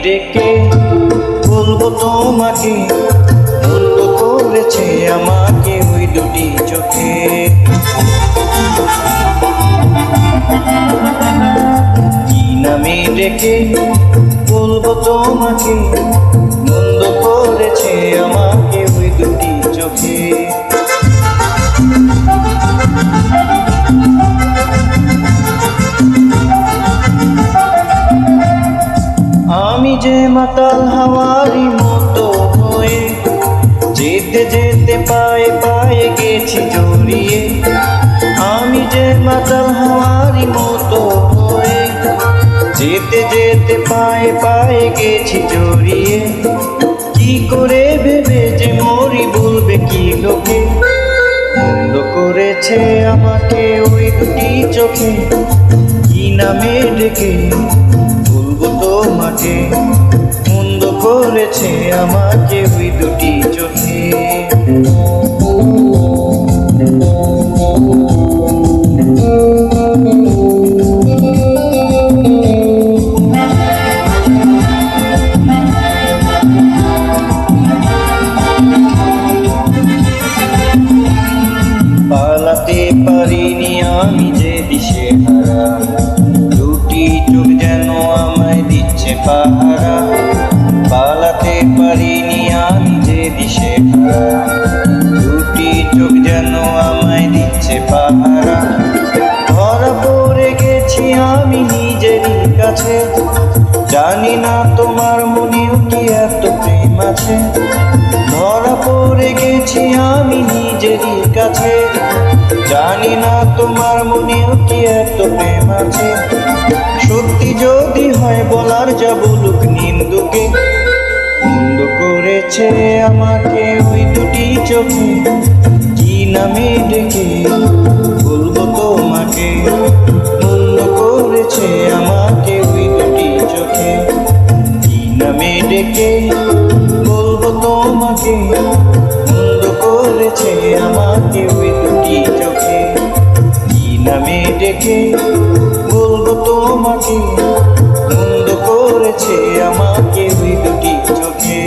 ডেকে বলবো তোমাকে, বন্ধ করেছে আমাকে ওই দুটি চোখে। কি নামে ডেকে বলবো তোমাকে, বন্ধ করেছে আমাকে ওই দুটি চোখে। আমি যে মাতাল হাওয়ারি মতো হয়ে যেতে যেতে পায়ে পায়ে গেছি জড়িয়ে। আমি যে মাতাল হাওয়ারি মতো হয়ে যেতে যেতে পায়ে পায়ে গেছি জড়িয়ে। কি করে ভেবে যে মরি বলবে কি লোকে, বন্ধ করেছে আমাকে ওই দুটি চোখে। কি নামে ডেকে বলবো তোমাকে, বন্ধ করেছে আমাকে ওই দুটি চোখে। পালাতে পারিনি আমি যে দিশে হারা, দুটি চোখ যেন আমায় দিচ্ছে পাহারা। পালাতে পারিনি আমি যে দিশে হারা, দুটি চোখ যেন আমায় দিচ্ছে পাহারা। ধরা পড়ে গেছি আমি নিজেরই কাছে, জানি না তোমার মনেও কি এত প্রেম আছে। ধরা পড়ে গেছি আমি নিজেরই কাছে, জানি না তোমার মনেও কি এত প্রেম আছে। সত্যি যদি হয় বলার যা বলুক নিন্দুকে, বন্ধ করেছে আমাকে ওই দুটি চোখে। কি নামে ডেকে বলবো তোমাকে, বন্ধ করেছে আমাকে ওই দুটি চোখে। কি নামে ডেকে বলবো তোমাকে, বন্ধ করেছে আমাকে ওই দুটি চোখে। কি নামে ডেকে বলবো তোমাকে, বন্ধ করেছে আমাকে ওই দুটি চোখে।